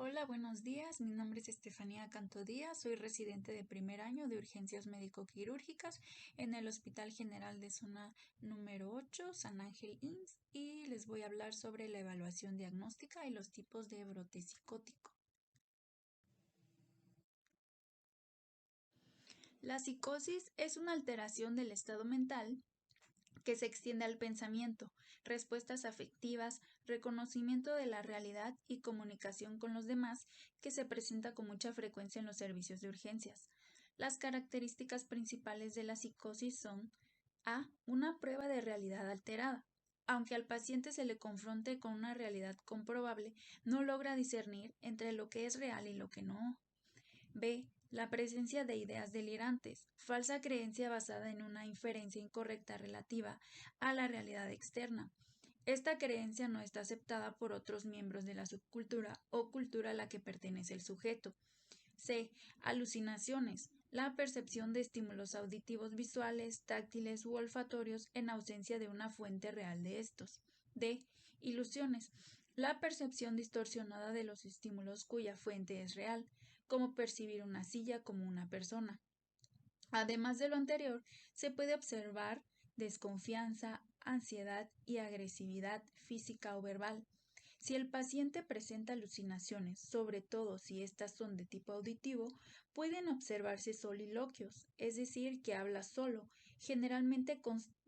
Hola, buenos días. Mi nombre es Estefanía Canto Díaz. Soy residente de primer año de urgencias médico-quirúrgicas en el Hospital General de Zona número 8, San Ángel IMSS, y les voy a hablar sobre la evaluación diagnóstica y los tipos de brote psicótico. La psicosis es una alteración del estado mental que se extiende al pensamiento, respuestas afectivas, reconocimiento de la realidad y comunicación con los demás, que se presenta con mucha frecuencia en los servicios de urgencias. Las características principales de la psicosis son: A. Una prueba de realidad alterada. Aunque al paciente se le confronte con una realidad comprobable, no logra discernir entre lo que es real y lo que no. B. La presencia de ideas delirantes, falsa creencia basada en una inferencia incorrecta relativa a la realidad externa. Esta creencia no está aceptada por otros miembros de la subcultura o cultura a la que pertenece el sujeto. C. Alucinaciones. La percepción de estímulos auditivos, visuales, táctiles u olfatorios en ausencia de una fuente real de estos. D. Ilusiones. La percepción distorsionada de los estímulos cuya fuente es real, como percibir una silla como una persona. Además de lo anterior, se puede observar desconfianza, ansiedad y agresividad física o verbal. Si el paciente presenta alucinaciones, sobre todo si estas son de tipo auditivo, pueden observarse soliloquios, es decir, que habla solo, generalmente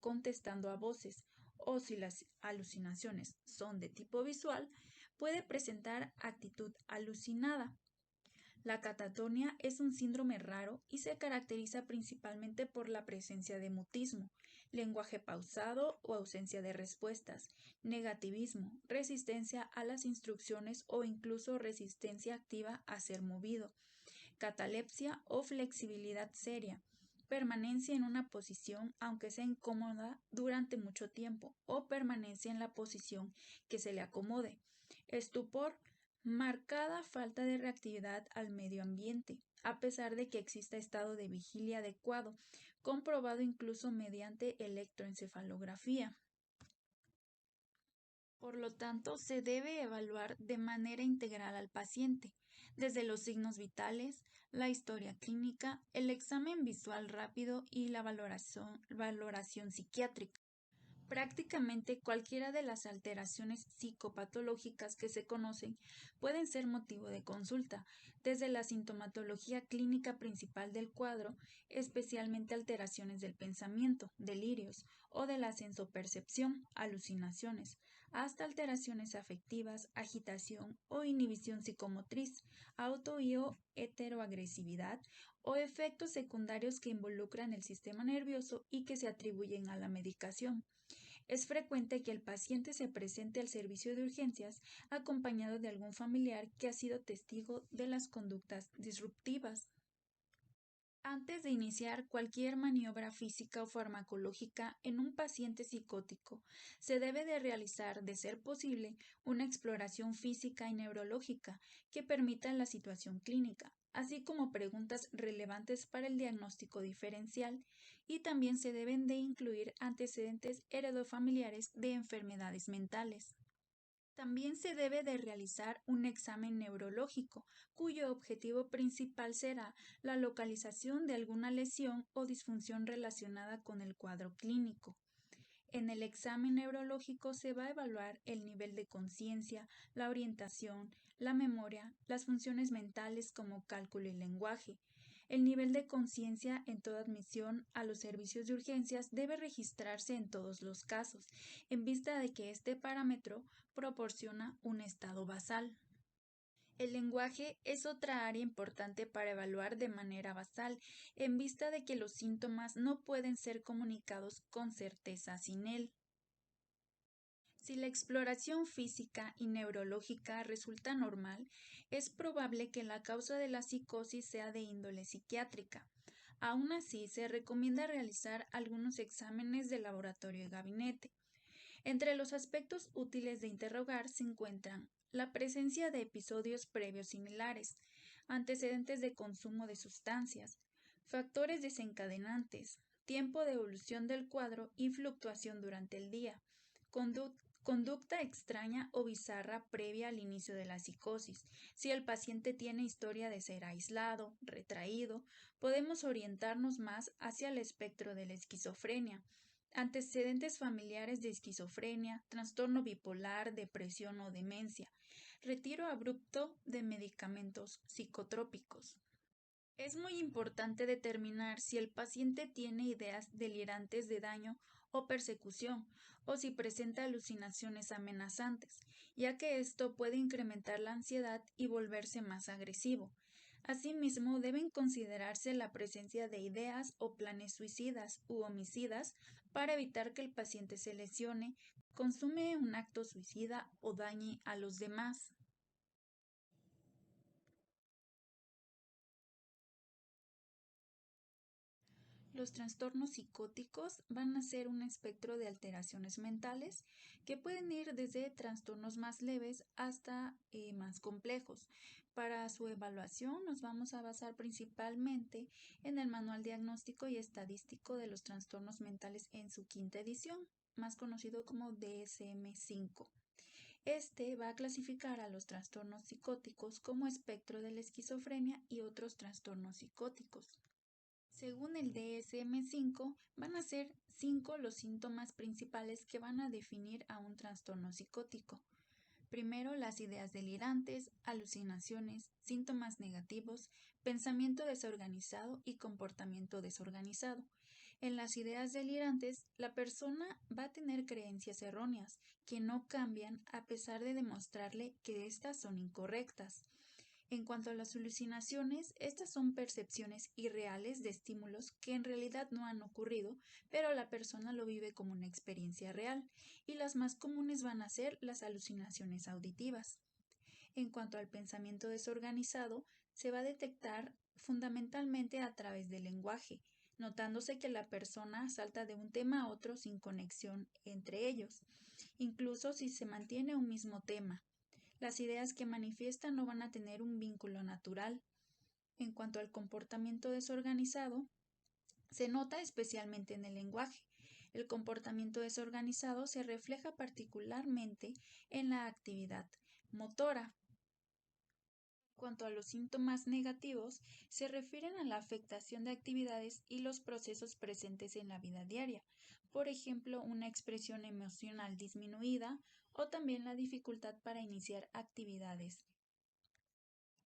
contestando a voces, o si las alucinaciones son de tipo visual, puede presentar actitud alucinada. La catatonia es un síndrome raro y se caracteriza principalmente por la presencia de mutismo, lenguaje pausado o ausencia de respuestas, negativismo, resistencia a las instrucciones o incluso resistencia activa a ser movido, catalepsia o flexibilidad seria, permanencia en una posición aunque sea incómoda durante mucho tiempo o permanencia en la posición que se le acomode, estupor, marcada falta de reactividad al medio ambiente, a pesar de que exista estado de vigilia adecuado, comprobado incluso mediante electroencefalografía. Por lo tanto, se debe evaluar de manera integral al paciente, desde los signos vitales, la historia clínica, el examen visual rápido y la valoración psiquiátrica. Prácticamente cualquiera de las alteraciones psicopatológicas que se conocen pueden ser motivo de consulta, desde la sintomatología clínica principal del cuadro, especialmente alteraciones del pensamiento, delirios, o de la sensopercepción, alucinaciones, hasta alteraciones afectivas, agitación o inhibición psicomotriz, auto y o heteroagresividad, o efectos secundarios que involucran el sistema nervioso y que se atribuyen a la medicación. Es frecuente que el paciente se presente al servicio de urgencias acompañado de algún familiar que ha sido testigo de las conductas disruptivas. Antes de iniciar cualquier maniobra física o farmacológica en un paciente psicótico, se debe de realizar, de ser posible, una exploración física y neurológica que permita la situación clínica, así como preguntas relevantes para el diagnóstico diferencial, y también se deben de incluir antecedentes heredofamiliares de enfermedades mentales. También se debe de realizar un examen neurológico, cuyo objetivo principal será la localización de alguna lesión o disfunción relacionada con el cuadro clínico. En el examen neurológico se va a evaluar el nivel de conciencia, la orientación, la memoria, las funciones mentales como cálculo y lenguaje. El nivel de conciencia en toda admisión a los servicios de urgencias debe registrarse en todos los casos, en vista de que este parámetro proporciona un estado basal. El lenguaje es otra área importante para evaluar de manera basal, en vista de que los síntomas no pueden ser comunicados con certeza sin él. Si la exploración física y neurológica resulta normal, es probable que la causa de la psicosis sea de índole psiquiátrica. Aún así, se recomienda realizar algunos exámenes de laboratorio y gabinete. Entre los aspectos útiles de interrogar se encuentran la presencia de episodios previos similares, antecedentes de consumo de sustancias, factores desencadenantes, tiempo de evolución del cuadro y fluctuación durante el día, Conducta extraña o bizarra previa al inicio de la psicosis. Si el paciente tiene historia de ser aislado, retraído, podemos orientarnos más hacia el espectro de la esquizofrenia. Antecedentes familiares de esquizofrenia, trastorno bipolar, depresión o demencia. Retiro abrupto de medicamentos psicotrópicos. Es muy importante determinar si el paciente tiene ideas delirantes de daño o persecución, o si presenta alucinaciones amenazantes, ya que esto puede incrementar la ansiedad y volverse más agresivo. Asimismo, deben considerarse la presencia de ideas o planes suicidas u homicidas para evitar que el paciente se lesione, consume un acto suicida o dañe a los demás. Los trastornos psicóticos van a ser un espectro de alteraciones mentales que pueden ir desde trastornos más leves hasta más complejos. Para su evaluación nos vamos a basar principalmente en el Manual Diagnóstico y Estadístico de los Trastornos Mentales en su quinta edición, más conocido como DSM-5. Este va a clasificar a los trastornos psicóticos como espectro de la esquizofrenia y otros trastornos psicóticos. Según el DSM-5, van a ser 5 los síntomas principales que van a definir a un trastorno psicótico. Primero, las ideas delirantes, alucinaciones, síntomas negativos, pensamiento desorganizado y comportamiento desorganizado. En las ideas delirantes, la persona va a tener creencias erróneas que no cambian a pesar de demostrarle que éstas son incorrectas. En cuanto a las alucinaciones, estas son percepciones irreales de estímulos que en realidad no han ocurrido, pero la persona lo vive como una experiencia real, y las más comunes van a ser las alucinaciones auditivas. En cuanto al pensamiento desorganizado, se va a detectar fundamentalmente a través del lenguaje, notándose que la persona salta de un tema a otro sin conexión entre ellos, incluso si se mantiene un mismo tema. Las ideas que manifiestan no van a tener un vínculo natural. En cuanto al comportamiento desorganizado, se nota especialmente en el lenguaje. El comportamiento desorganizado se refleja particularmente en la actividad motora. En cuanto a los síntomas negativos, se refieren a la afectación de actividades y los procesos presentes en la vida diaria, por ejemplo, una expresión emocional disminuida o también la dificultad para iniciar actividades.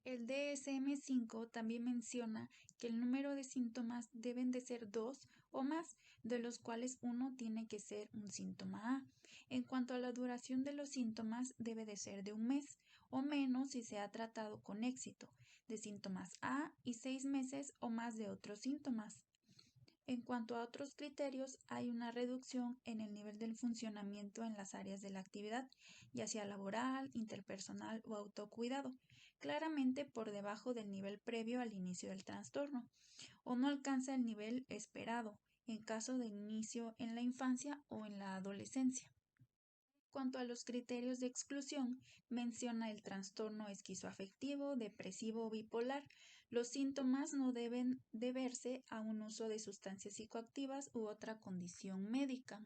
El DSM-5 también menciona que el número de síntomas deben de ser 2 o más, de los cuales uno tiene que ser un síntoma A. En cuanto a la duración de los síntomas, debe de ser de un mes o menos si se ha tratado con éxito, de síntomas A y 6 meses o más de otros síntomas. En cuanto a otros criterios, hay una reducción en el nivel del funcionamiento en las áreas de la actividad, ya sea laboral, interpersonal o autocuidado, claramente por debajo del nivel previo al inicio del trastorno, o no alcanza el nivel esperado en caso de inicio en la infancia o en la adolescencia. Cuanto a los criterios de exclusión, menciona el trastorno esquizoafectivo, depresivo o bipolar. Los síntomas no deben deberse a un uso de sustancias psicoactivas u otra condición médica.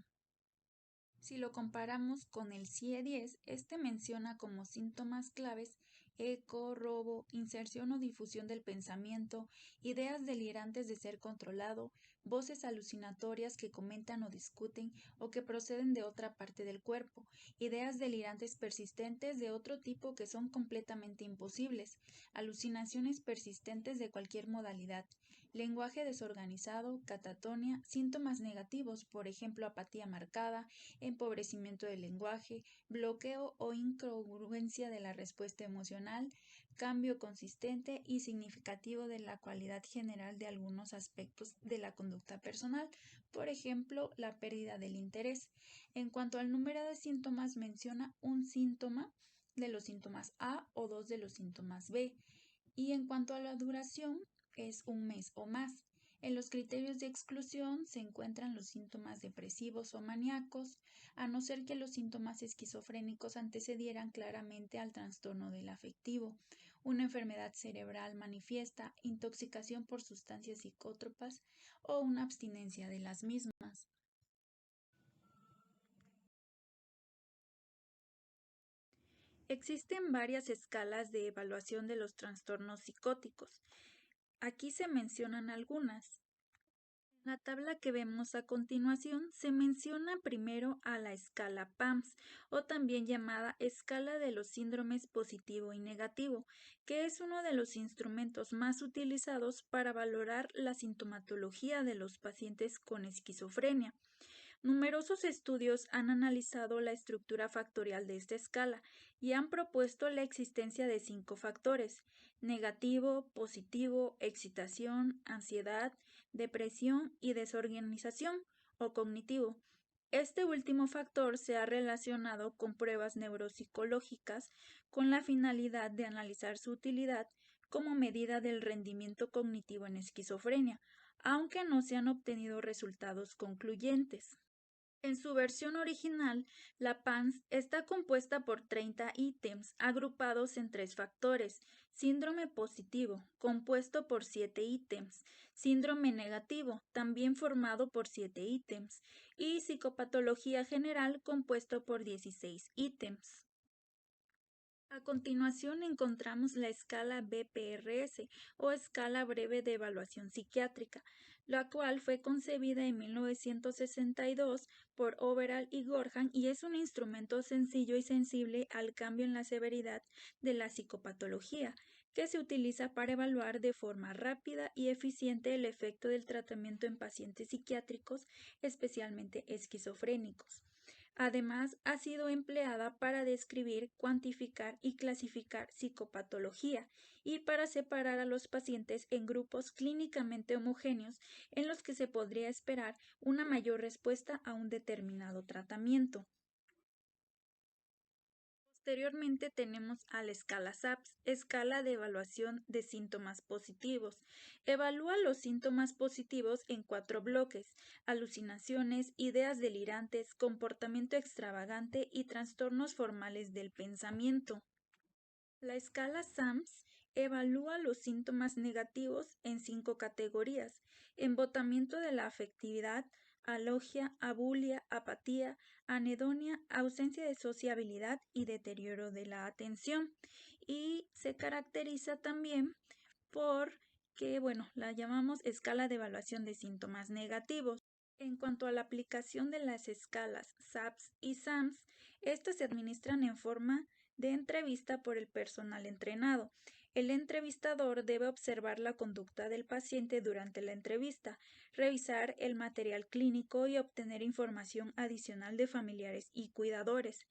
Si lo comparamos con el CIE-10, este menciona como síntomas claves eco, robo, inserción o difusión del pensamiento, ideas delirantes de ser controlado, voces alucinatorias que comentan o discuten o que proceden de otra parte del cuerpo, ideas delirantes persistentes de otro tipo que son completamente imposibles, alucinaciones persistentes de cualquier modalidad, lenguaje desorganizado, catatonia, síntomas negativos, por ejemplo, apatía marcada, empobrecimiento del lenguaje, bloqueo o incongruencia de la respuesta emocional, cambio consistente y significativo de la cualidad general de algunos aspectos de la conducta personal, por ejemplo, la pérdida del interés. En cuanto al número de síntomas, menciona un síntoma de los síntomas A o dos de los síntomas B. Y en cuanto a la duración, es un mes o más. En los criterios de exclusión se encuentran los síntomas depresivos o maníacos, a no ser que los síntomas esquizofrénicos antecedieran claramente al trastorno del afectivo, una enfermedad cerebral manifiesta, intoxicación por sustancias psicótropas o una abstinencia de las mismas. Existen varias escalas de evaluación de los trastornos psicóticos. Aquí se mencionan algunas. En la tabla que vemos a continuación se menciona primero a la escala PAMS o también llamada escala de los síndromes positivo y negativo, que es uno de los instrumentos más utilizados para valorar la sintomatología de los pacientes con esquizofrenia. Numerosos estudios han analizado la estructura factorial de esta escala y han propuesto la existencia de 5 factores: negativo, positivo, excitación, ansiedad, depresión y desorganización o cognitivo. Este último factor se ha relacionado con pruebas neuropsicológicas con la finalidad de analizar su utilidad como medida del rendimiento cognitivo en esquizofrenia, aunque no se han obtenido resultados concluyentes. En su versión original, la PANSS está compuesta por 30 ítems agrupados en 3 factores: síndrome positivo, compuesto por 7 ítems, síndrome negativo, también formado por 7 ítems, y psicopatología general, compuesto por 16 ítems. A continuación encontramos la escala BPRS o escala breve de evaluación psiquiátrica, la cual fue concebida en 1962 por Overall y Gorham y es un instrumento sencillo y sensible al cambio en la severidad de la psicopatología, que se utiliza para evaluar de forma rápida y eficiente el efecto del tratamiento en pacientes psiquiátricos, especialmente esquizofrénicos. Además, ha sido empleada para describir, cuantificar y clasificar psicopatología y para separar a los pacientes en grupos clínicamente homogéneos en los que se podría esperar una mayor respuesta a un determinado tratamiento. Posteriormente tenemos a la escala SAPS, escala de evaluación de síntomas positivos. Evalúa los síntomas positivos en 4 bloques: alucinaciones, ideas delirantes, comportamiento extravagante y trastornos formales del pensamiento. La escala SAMS evalúa los síntomas negativos en 5 categorías: embotamiento de la afectividad, alogia, abulia, apatía, anedonia, ausencia de sociabilidad y deterioro de la atención. Y se caracteriza también por que, la llamamos escala de evaluación de síntomas negativos. En cuanto a la aplicación de las escalas SAPS y SAMS, estas se administran en forma de entrevista por el personal entrenado. El entrevistador debe observar la conducta del paciente durante la entrevista, revisar el material clínico y obtener información adicional de familiares y cuidadores.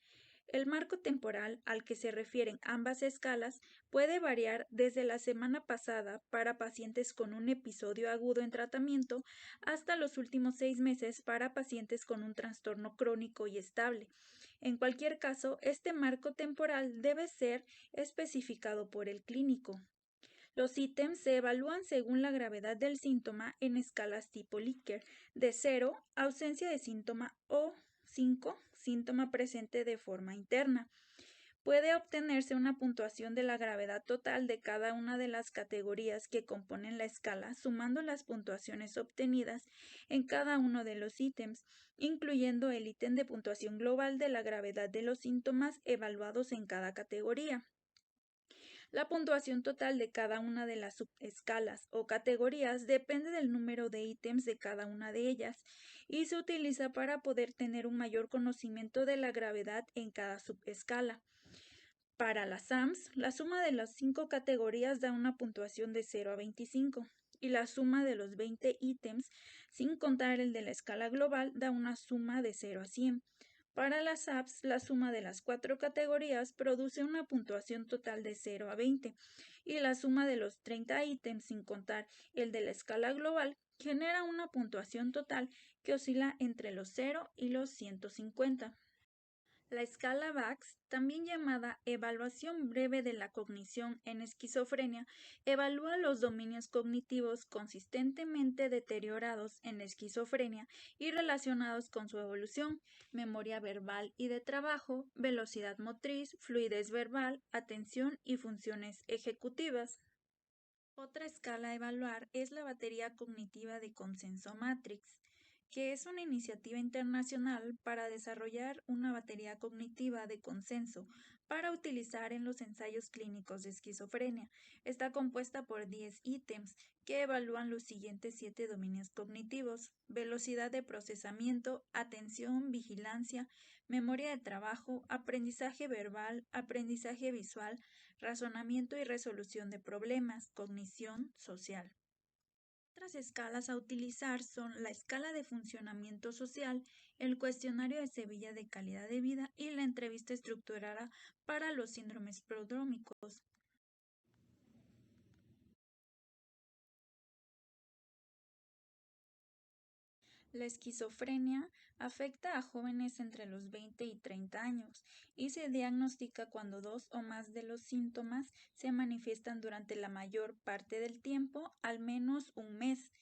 El marco temporal al que se refieren ambas escalas puede variar desde la semana pasada para pacientes con un episodio agudo en tratamiento hasta los últimos 6 meses para pacientes con un trastorno crónico y estable. En cualquier caso, este marco temporal debe ser especificado por el clínico. Los ítems se evalúan según la gravedad del síntoma en escalas tipo Likert, de 0, ausencia de síntoma, o 5, síntoma presente de forma interna. Puede obtenerse una puntuación de la gravedad total de cada una de las categorías que componen la escala, sumando las puntuaciones obtenidas en cada uno de los ítems, incluyendo el ítem de puntuación global de la gravedad de los síntomas evaluados en cada categoría. La puntuación total de cada una de las subescalas o categorías depende del número de ítems de cada una de ellas y se utiliza para poder tener un mayor conocimiento de la gravedad en cada subescala. Para las SAMS, la suma de las 5 categorías da una puntuación de 0 a 25 y la suma de los 20 ítems, sin contar el de la escala global, da una suma de 0 a 100. Para las apps, la suma de las 4 categorías produce una puntuación total de 0 a 20 y la suma de los 30 ítems, sin contar el de la escala global, genera una puntuación total que oscila entre los 0 y los 150. La escala VAX, también llamada Evaluación Breve de la Cognición en Esquizofrenia, evalúa los dominios cognitivos consistentemente deteriorados en esquizofrenia y relacionados con su evolución: memoria verbal y de trabajo, velocidad motriz, fluidez verbal, atención y funciones ejecutivas. Otra escala a evaluar es la batería cognitiva de consenso Matrix, que es una iniciativa internacional para desarrollar una batería cognitiva de consenso para utilizar en los ensayos clínicos de esquizofrenia. Está compuesta por 10 ítems que evalúan los siguientes 7 dominios cognitivos: velocidad de procesamiento, atención, vigilancia, memoria de trabajo, aprendizaje verbal, aprendizaje visual, razonamiento y resolución de problemas, cognición social. Otras escalas a utilizar son la escala de funcionamiento social, el cuestionario de Sevilla de calidad de vida y la entrevista estructurada para los síndromes prodrómicos. La esquizofrenia afecta a jóvenes entre los 20 y 30 años y se diagnostica cuando dos o más de los síntomas se manifiestan durante la mayor parte del tiempo, al menos un mes,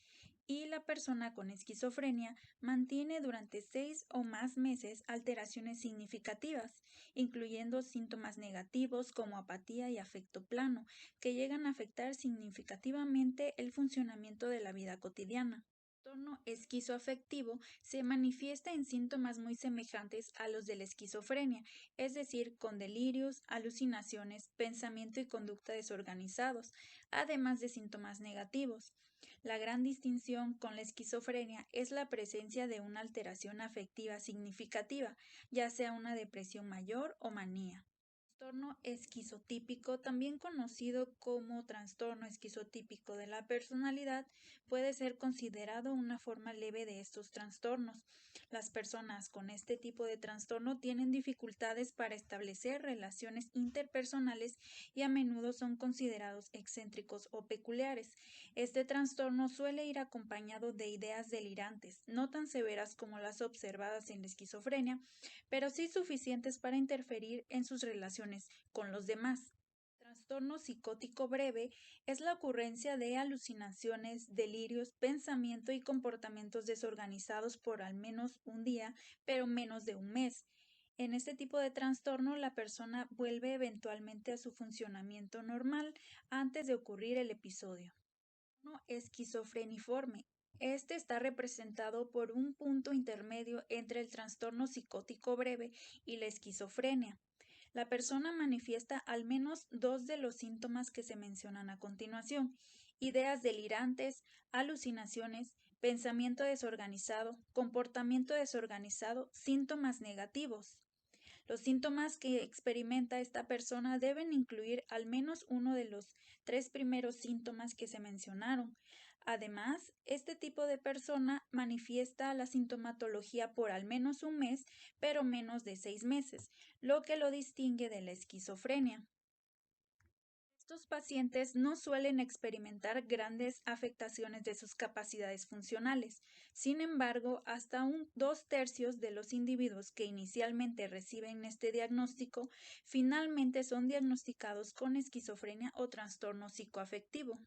y la persona con esquizofrenia mantiene durante 6 o más meses alteraciones significativas, incluyendo síntomas negativos como apatía y afecto plano, que llegan a afectar significativamente el funcionamiento de la vida cotidiana. El trastorno esquizoafectivo se manifiesta en síntomas muy semejantes a los de la esquizofrenia, es decir, con delirios, alucinaciones, pensamiento y conducta desorganizados, además de síntomas negativos. La gran distinción con la esquizofrenia es la presencia de una alteración afectiva significativa, ya sea una depresión mayor o manía. Trastorno esquizotípico, también conocido como trastorno esquizotípico de la personalidad, puede ser considerado una forma leve de estos trastornos. Las personas con este tipo de trastorno tienen dificultades para establecer relaciones interpersonales y a menudo son considerados excéntricos o peculiares. Este trastorno suele ir acompañado de ideas delirantes, no tan severas como las observadas en la esquizofrenia, pero sí suficientes para interferir en sus relaciones con los demás. Trastorno psicótico breve es la ocurrencia de alucinaciones, delirios, pensamiento y comportamientos desorganizados por al menos un día, pero menos de un mes. En este tipo de trastorno, la persona vuelve eventualmente a su funcionamiento normal antes de ocurrir el episodio. Esquizofreniforme. Este está representado por un punto intermedio entre el trastorno psicótico breve y la esquizofrenia. La persona manifiesta al menos dos de los síntomas que se mencionan a continuación: ideas delirantes, alucinaciones, pensamiento desorganizado, comportamiento desorganizado, síntomas negativos. Los síntomas que experimenta esta persona deben incluir al menos uno de los 3 primeros síntomas que se mencionaron. Además, este tipo de persona manifiesta la sintomatología por al menos un mes, pero menos de 6 meses, lo que lo distingue de la esquizofrenia. Estos pacientes no suelen experimentar grandes afectaciones de sus capacidades funcionales. Sin embargo, hasta 2 tercios de los individuos que inicialmente reciben este diagnóstico finalmente son diagnosticados con esquizofrenia o trastorno psicoafectivo.